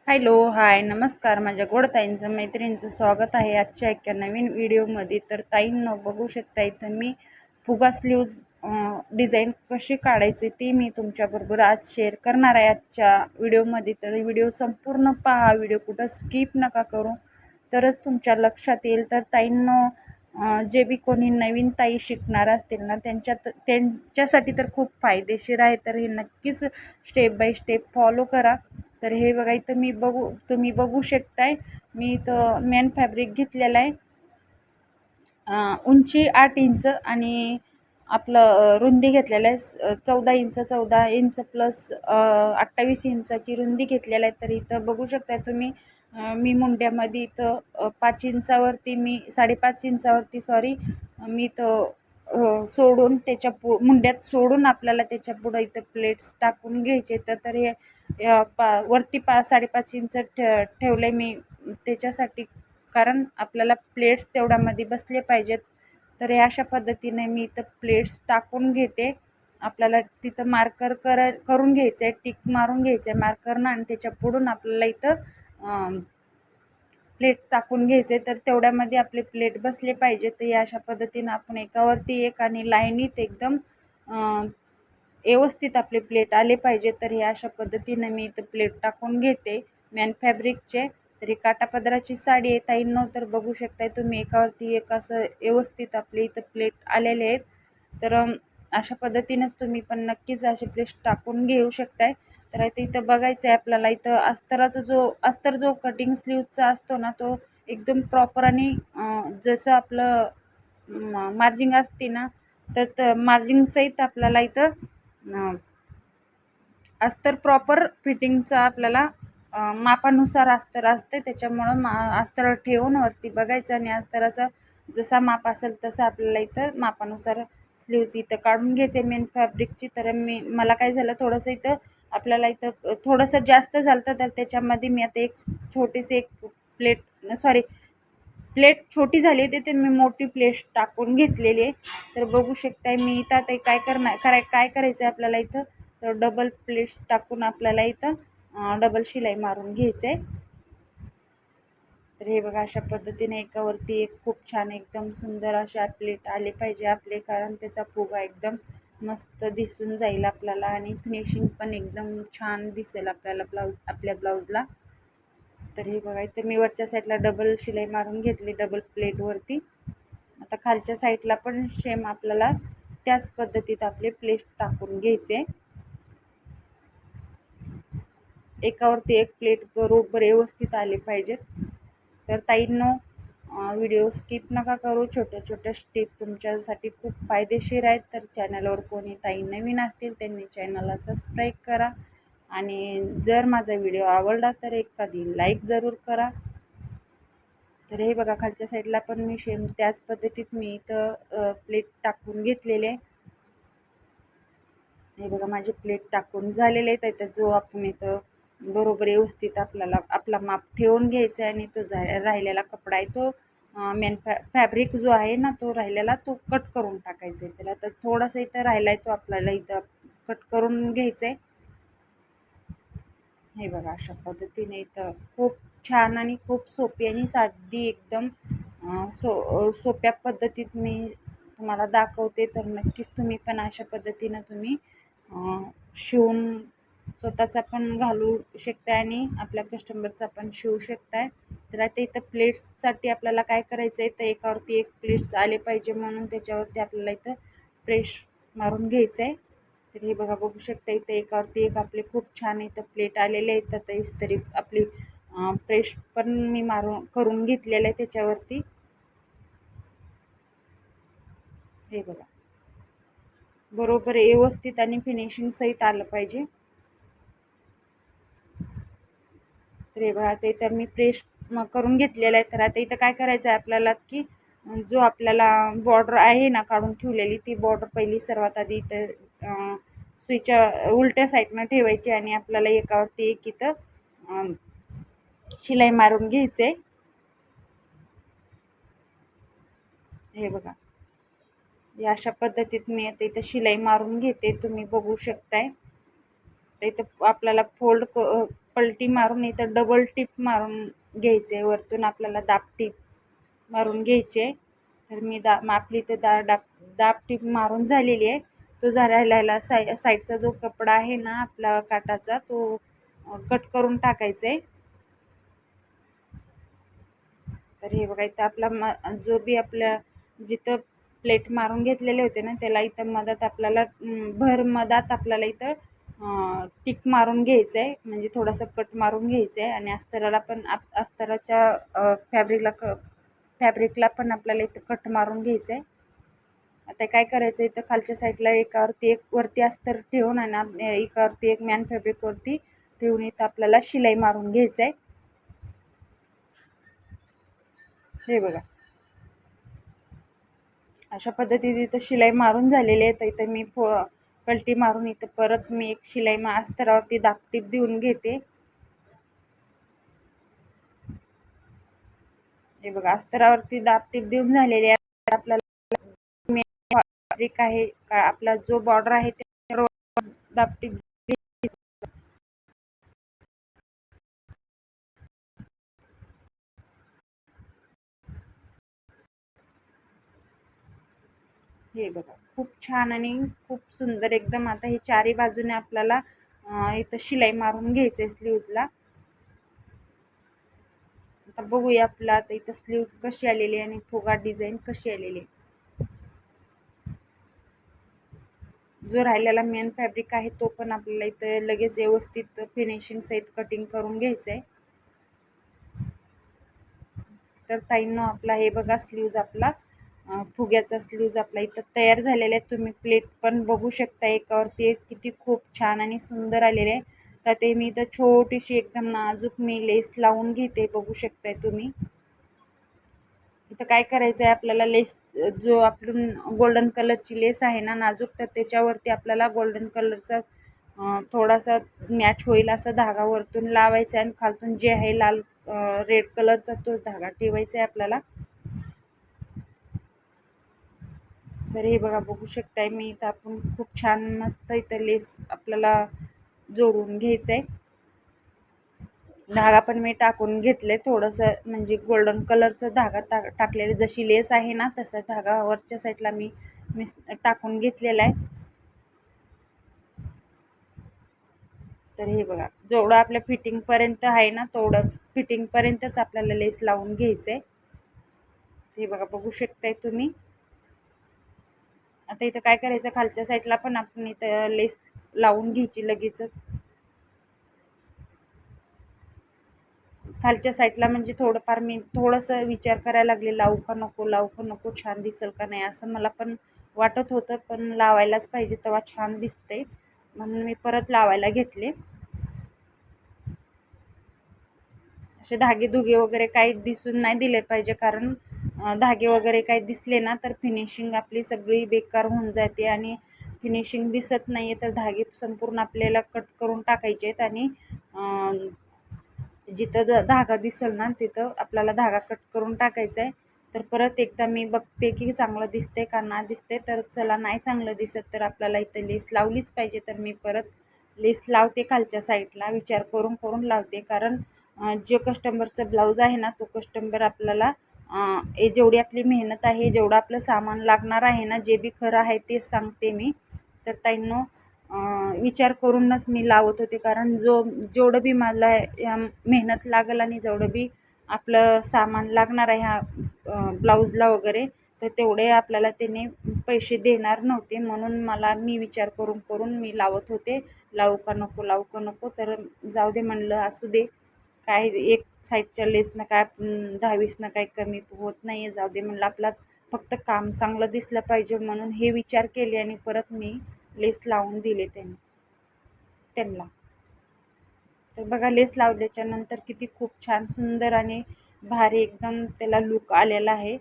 Hello, हाय, नमस्कार. माझ्या गोड ताईंचं मैत्रिणींचं स्वागत आहे आजच्या एका नवीन व्हिडिओमध्ये. तर ताईंनो बघू शकता इथं मी फुगा स्लीव्ज डिझाईन कशी काढायचे ते मी तुमच्याबरोबर आज शेअर करणार आहे आजच्या व्हिडिओमध्ये. तर व्हिडिओ संपूर्ण पहा, व्हिडिओ कुठं स्किप नका करू, तरच तुमच्या लक्षात येईल. तर ताईंनो जे बी कोणी नवीन ताई शिकणार असतील ना त्यांच्यासाठी तर खूप फायदेशीर आहे. तर हे नक्कीच स्टेप बाय स्टेप फॉलो करा. तर हे बघा इथं तुम्ही बघू शकताय, मी इथं मेन फॅब्रिक घेतलेलं आहे. उंची 8 इंच आणि आपलं रुंदी घेतलेलं आहे 14 इंच प्लस 28 इंचाची रुंदी घेतलेलं आहे. तर इथं बघू शकताय तुम्ही, मी मुंड्यामध्ये इथं 5 इंचावरती 5.5 इंचावरती मी इथं सोडून मुंड्यात सोडून आपल्याला त्याच्या पुढं इथं प्लेट्स टाकून घ्यायचे. तर हे वरती 5.5 इंच ठेवले मी त्याच्यासाठी, कारण आपल्याला प्लेट्स तेवढ्यामध्ये बसले पाहिजेत. तर हे अशा पद्धतीने मी इथं प्लेट्स टाकून घेते. आपल्याला तिथं मार्कर करून घ्यायचं आहे, टिक मारून घ्यायचं आहे मार्करनं, आणि त्याच्या पुढून आपल्याला इथं प्लेट टाकून घ्यायचे. तर तेवढ्यामध्ये आपले प्लेट बसले पाहिजे. तर या अशा पद्धतीनं आपण एकावरती एक आणि लाईनीत एकदम व्यवस्थित आपले प्लेट आले पाहिजे. तर हे अशा पद्धतीनं मी इथं प्लेट टाकून घेते मॅन फॅब्रिकचे. तरी काटापदराची साडी आहे ताईंनो, तर बघू शकताय तुम्ही एकावरती एक असं व्यवस्थित आपले इथं प्लेट आलेले आहेत. तर अशा पद्धतीनंच तुम्ही पण नक्कीच असे प्लेट टाकून घेऊ शकताय. तर आता इथं बघायचं आहे आपल्याला, इथं अस्तर जो कटिंग स्लीवचा असतो ना, तो एकदम प्रॉपर आणि जसं आपलं मार्जिंग असते ना, तर मार्जिंगसहित आपल्याला इथं अस्तर प्रॉपर फिटिंगचं आपल्याला मापानुसार अस्तर असते. त्याच्यामुळं अस्तर ठेवून वरती बघायचं आणि अस्तराचा जसा माप असेल तसं आपल्याला इथं मापानुसार स्लीव्ज इथं काढून घ्यायचे मेन फॅब्रिकची. तर मला काय झालं, थोडंसं इथं आपल्याला इथं थोडंसं जास्त झालं, तर त्याच्यामध्ये मी आता एक प्लेट छोटी झाली होती, तर मी मोठी प्लेट टाकून घेतलेली आहे. तर बघू शकताय मी इथं आता काय करायचं आहे आपल्याला इथं, तर डबल प्लेट्स टाकून आपल्याला इथं डबल शिलाई मारून घ्यायचं आहे. तर हे बघा अशा पद्धतीने एकावरती एक खूप छान एकदम सुंदर अशा प्लेट आले पाहिजे आपले, कारण त्याचा फुगा एकदम मस्त दिसून जाईल आपल्याला आणि फिनिशिंग पण एकदम छान दिसेल आपल्या ब्लाऊजला. तर हे बघा इथं मी वरच्या साईडला डबल शिलाई मारून घेतली डबल प्लेटवरती. आता खालच्या साईडला पण सेम आपल्याला त्याच पद्धतीत आपले प्लेट टाकून घ्यायचे. एकावरती एक प्लेट बरोबर व्यवस्थित आले पाहिजेत. तर ताईंनो व्हिडिओ स्किप नका करू, छोट्या छोट्या स्टेप तुमच्यासाठी खूप फायदेशीर आहेत. तर चॅनलवर कोणी ताई नवीन असतील त्यांनी चॅनलला सबस्क्राईब करा, आणि जर माझा व्हिडिओ आवडला तर एखादी लाईक जरूर करा. तर हे बघा खालच्या साईडला पण मी सेम त्याच पद्धतीत मी इथं प्लेट टाकून घेतलेले आहे. हे बघा माझे प्लेट टाकून झालेले आहेत. इथं जो आपण इथं बरोबर व्यवस्थित आपल्याला आपला माप ठेवून घ्यायचा आहे, आणि तो राहिलेला कपडा आहे तो फॅब्रिक जो आहे ना, तो राहिलेला तो कट करून टाकायचा आहे त्याला. तर थोडासा इथं राहिला आहे तो आपल्याला इथं कट करून घ्यायचा आहे. हे बघा अशा पद्धतीने इथं खूप छान आणि खूप सोपी आणि साधी एकदम सोप्या पद्धतीत मी तुम्हाला दाखवते. तर नक्कीच तुम्ही पण अशा पद्धतीनं तुम्ही शिवून स्वतःचा पण घालू शकताय आणि आपल्या कस्टमरचा पण शिवू शकताय. तर आता इथं प्लेट्ससाठी आपल्याला काय करायचं आहे, तर एकावरती एक प्लेट्स आले पाहिजे म्हणून त्याच्यावरती आपल्याला इथं प्रेस मारून घ्यायचं आहे. तर हे बघा बघू शकता इथं एकावरती एक आपले खूप छान इथं प्लेट आलेले आहेत. तर इस्त्री आपली प्रेस पण मी करून घेतलेलं आहे त्याच्यावरती. हे बघा बरोबर व्यवस्थित आणि फिनिशिंग सहित आलं पाहिजे. तर हे बघा ते तर मी प्रेस करून घेतलेलं आहे. तर आता इथं काय करायचं आहे आपल्याला, की जो आपल्याला बॉर्डर आहे ना काढून ठेवलेली, ती बॉर्डर पहिली सर्वात आधी इथं सुईच्या उलट्या साईडनं ठेवायची, आणि आपल्याला एकावरती एक इथं शिलाई मारून घ्यायचे. हे बघा या अशा पद्धतीत मी आता इथं शिलाई मारून घेते, तुम्ही बघू शकताय. तर इथं आपल्याला पलटी मारून इथं डबल टिप मारून घ्यायचे, वरतून आपल्याला दाब टिप मारून घ्यायचे. तर मी आपली इथे दाब टिप मारून झालेली आहे. तो राहिलेला साईडचा जो कपडा आहे ना आपला काटाचा, तो कट करून टाकायचा आहे. तर हे बघा इथं आपला जो बी आपल्या जिथं प्लेट मारून घेतलेले होते ना त्याला इथं मधात आपल्याला इथं टिक मारून घ्यायचं आहे, म्हणजे थोडंसं कट मारून घ्यायचं आहे. आणि अस्तराला पण अस्तराच्या फॅब्रिकला पण आपल्याला इथं कट मारून घ्यायचं आहे. आता काय करायचं, इथं खालच्या साईडला एकावरती एक वरती अस्तर ठेवून आणि एकावरती एक मॅन फॅब्रिकवरती ठेवून इथं आपल्याला शिलाई मारून घ्यायचं आहे. हे बघा अशा पद्धतीने इथं शिलाई मारून झालेली आहे. तर इथं मी पलटी मारून इथं परत मी एक शिलाई अस्तरावरती दाबटीप देऊन घेते. हे बघा अस्तरावरती दाबटीप देऊन झालेली आहे. आपल्याला फॅब्रिक आहे का आपला जो बॉर्डर आहे ते दाबटीप हे बघा खूप छान आणि खूप सुंदर एकदम. आता हे चारी बाजूने आपल्याला इथं शिलाई मारून घ्यायचे स्लीव्जला. आता बघूया आपला आता इथं स्लीव्ज कशी आलेली आणि फुगा डिझाईन कशी आलेली. जो राहिलेला मेन फॅब्रिक आहे तो पण आपल्याला इथं लगेच व्यवस्थित फिनिशिंग सहित कटिंग करून घ्यायचं आहे. तर ताईंनो आपला हे बघा स्लीव्ज आपला फुग्याचा स्लीव्ज आपला इथं तयार झालेला आहे. तुम्ही प्लेट पण बघू शकता एकावरती एक किती खूप छान आणि सुंदर आलेले आहे. तर ते मी इथं छोटीशी एकदम नाजूक मी लेस लावून घेते, बघू शकताय तुम्ही. इथं काय करायचं आहे आपल्याला लेस जो आपण गोल्डन कलरची लेस आहे ना नाजूक, तर त्याच्यावरती आपल्याला गोल्डन कलरचा थोडासा मॅच होईल असा धागा वरतून लावायचा आहे आणि खालतून जे आहे लाल रेड कलरचा तोच धागा ठेवायचा आहे आपल्याला. तर हे बघा बघू शकताय मी इथं आपण खूप छान मस्त इथं लेस आपल्याला जोडून घ्यायचं आहे. धागा पण मी टाकून घेतले थोडंसं, म्हणजे गोल्डन कलरचा धागा टाकलेले जशी लेस आहे ना तसा धागा वरच्या साईडला मी टाकून घेतलेला आहे. तर हे बघा जेवढं आपल्या फिटिंगपर्यंत आहे ना तेवढं फिटिंगपर्यंतच आपल्याला लेस लावून घ्यायचं आहे. हे बघा बघू शकताय तुम्ही. आता इथं काय करायचं, खालच्या साईडला पण आपण इथं लेस लावून घ्यायची लगेचच. खालच्या साईडला म्हणजे थोडंफार मी थोडंसं विचार करायला लागले लावू का नको छान दिसेल का नाही असं मला पण वाटत होतं, पण लावायलाच पाहिजे तेव्हा छान दिसते म्हणून मी परत लावायला घेतले. असे धागेधुगे वगैरे काही दिसून नाही दिले पाहिजे, कारण धागे वगैरे काही दिसले ना तर फिनिशिंग आपली सगळी बेकार होऊन जाते आणि फिनिशिंग दिसत नाही आहे. तर धागे संपूर्ण आपल्याला कट करून टाकायचे आहेत आणि जिथं धागा दिसेल ना तिथं आपल्याला धागा कट करून टाकायचा आहे. तर परत एकदा मी बघते की चांगलं दिसते का ना दिसते. तर चला नाही चांगलं दिसत तर आपल्याला इथं लेस लावलीच पाहिजे. तर मी परत लेस लावते खालच्या साईडला, विचार करून करून लावते, कारण जो कस्टमरचा ब्लाऊज आहे ना तो कस्टमर आपल्याला जेवढी आपली मेहनत आहे जेवढं आपलं सामान लागणार आहे ना जे बी खरं आहे तेच सांगते मी. तर ताईंनो विचार करूनच मी लावत होते, कारण जेवढं बी मला मेहनत लागेल आणि जेवढं बी आपलं सामान लागणार आहे ह्या ब्लाऊजला वगैरे तर तेवढे आपल्याला त्याने पैसे देणार नव्हते, म्हणून मी विचार करून करून मी लावत होते लावू का नको. तर जाऊ दे म्हणलं असू दे, काय एक साईडच्या लेसनं काय 10-20 काही कमी होत नाही आहे, जाऊ दे म्हणलं आपला फक्त काम चांगलं दिसलं पाहिजे म्हणून हे विचार केले आणि परत मी लेस लावून दिले त्यांना. तर बघा लेस लावल्याच्या नंतर किती खूप छान सुंदर आणि भारी एकदम त्याला लुक आलेला आहे.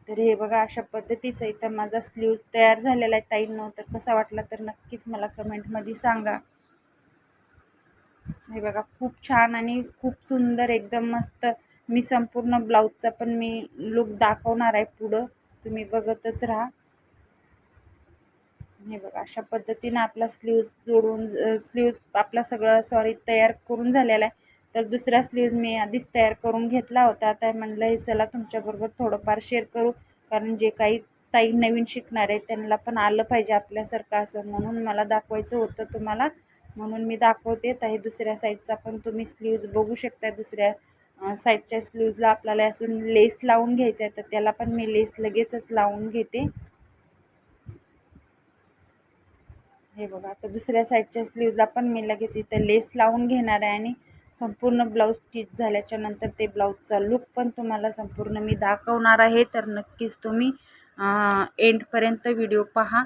तर हे बघा अशा पद्धतीचं इथं माझा स्लीव्ज तयार झालेला आहे ताईंनो. तर कसा वाटला तर नक्कीच मला कमेंटमध्ये सांगा. हे बघा खूप छान आणि खूप सुंदर एकदम मस्त. मी संपूर्ण ब्लाऊजचा पण मी लुक दाखवणार आहे पुढं, तुम्ही बघतच राहा. हे बघा अशा पद्धतीनं आपला स्लीव्ज जोडून स्लीव्ज आपला सगळं तयार करून झालेला आहे. तर दुसरा स्लीव्ज मी आधीच तयार करून घेतला होता. आता म्हणलं चला तुमच्याबरोबर थोडंफार शेअर करू, कारण जे काही ताई नवीन शिकणार आहे त्यांना पण आलं पाहिजे आपल्यासारखं असं, म्हणून मला दाखवायचं होतं तुम्हाला, म्हणून मी दाखवते. तर हे दुसऱ्या साईडचा पण तुम्ही स्लीव्ज बघू शकता. दुसऱ्या साईडच्या स्लीव्जला आपल्याला असून लेस लावून घ्यायचं आहे, तर त्याला पण मी लेस लगेचच लावून घेते. हे बघा आता दुसऱ्या साईडच्या स्लीवला पण मी लगेच इथं लेस लावून घेणार आहे आणि संपूर्ण ब्लाऊज स्टिच झाल्याच्या नंतर ते ब्लाऊजचा लुक पण तुम्हाला संपूर्ण मी दाखवणार आहे. तर नक्कीच तुम्ही एंडपर्यंत व्हिडिओ पहा.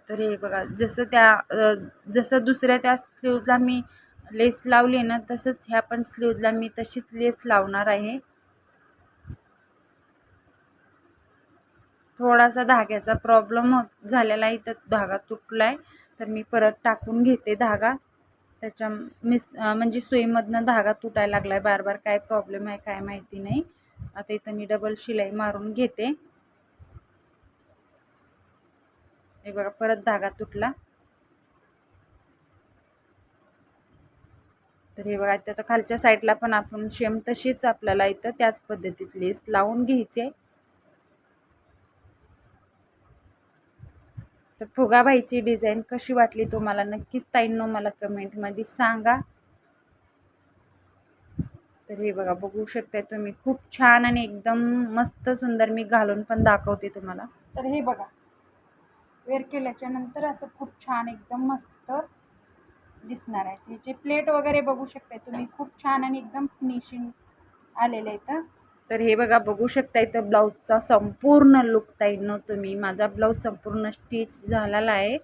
तर हे बघा जसं दुसऱ्या त्या स्लीवला मी लेस लावली ना, तसंच ह्या पण स्लीवला मी तशीच लेस लावणार आहे. थोडासा धाग्याचा प्रॉब्लेम झालेला आहे, तर धागा तुटला आहे, तर मी परत टाकून घेते धागा. त्याच्या म्हणजे सुईमधनं धागा तुटायला लागला आहे बार बार. काय प्रॉब्लेम आहे काय माहिती नाही. आता इथं मी डबल शिलाई मारून घेते. हे बघा परत धागा तुटला. तर हे बघा आता खालच्या साईडला पण आपण सेम तशीच आपल्याला इथं त्याच पद्धतीत लेस लावून घ्यायची आहे. तर फुगाबाईची डिझाईन कशी वाटली तुम्हाला नक्कीच ताईंनो मला कमेंटमध्ये सांगा. तर हे बघा बघू शकता तुम्ही, खूप छान आणि एकदम मस्त सुंदर मी घालून पण दाखवते तुम्हाला. तर हे बघा वेअर केल्याच्या नंतर असं खूप छान एकदम मस्त दिसणार आहे. त्याची प्लेट वगैरे बघू शकता तुम्ही, खूप छान आणि एकदम फिनिशिंग आलेलं आहे. तर हे बघा बघू शकता इथं ब्लाऊजचा संपूर्ण लुक ताईंनो तुम्ही. माझा ब्लाऊज संपूर्ण स्टिच झालेला आहे.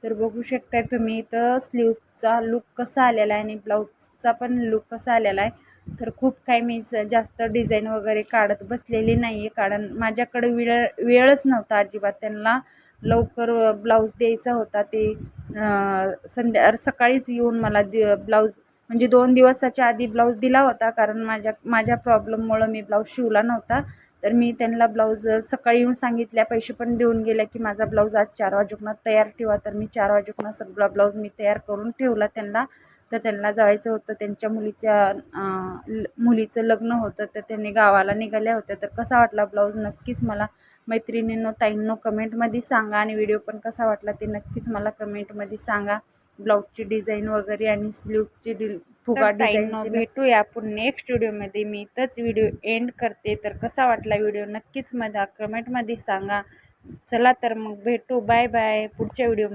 तर बघू शकताय तुम्ही इथं स्लीवचा लुक कसा आलेला आहे आणि ब्लाऊजचा पण लुक कसा आलेला आहे. तर खूप काही मी जास्त डिझाईन वगैरे काढत बसलेली नाही आहे, कारण माझ्याकडे वेळच नव्हता अजिबात. त्यांना लवकर ब्लाऊज द्यायचा होता. ते सकाळीच येऊन मला ब्लाऊज म्हणजे 2 दिवसाच्या आधी ब्लाऊज दिला होता, कारण माझ्या प्रॉब्लेममुळं मी ब्लाऊज शिवला नव्हता. तर मी त्यांना ब्लाऊज सकाळी येऊन सांगितल्या, पैसे पण देऊन गेल्या की माझा ब्लाऊज आज 4 वाजेपर्यंत तयार ठेवा. तर मी 4 वाजेपर्यंत सगळा ब्लाऊज मी तयार करून ठेवला त्यांना. तर त्यांना जायचं होतं, त्यांच्या मुलीचं लग्न होतं, तर त्यांनी गावाला निघाल्या होत्या. तर कसा वाटला ब्लाऊज नक्कीच मला मैत्रिणींनो ताईंनो कमेंटमध्ये सांगा, आणि व्हिडिओ पण कसा वाटला ते नक्कीच मला कमेंटमध्ये सांगा. ब्लाऊजची डिझाईन वगैरे आणि स्लीवची फुगा डिझाईन भेटूया आपण नेक्स्ट व्हिडिओमध्ये. मी इथंच व्हिडिओ एंड करते. तर कसा वाटला व्हिडिओ नक्कीच मला कमेंटमध्ये सांगा. चला तर मग भेटू. बाय बाय पुढच्या व्हिडिओ.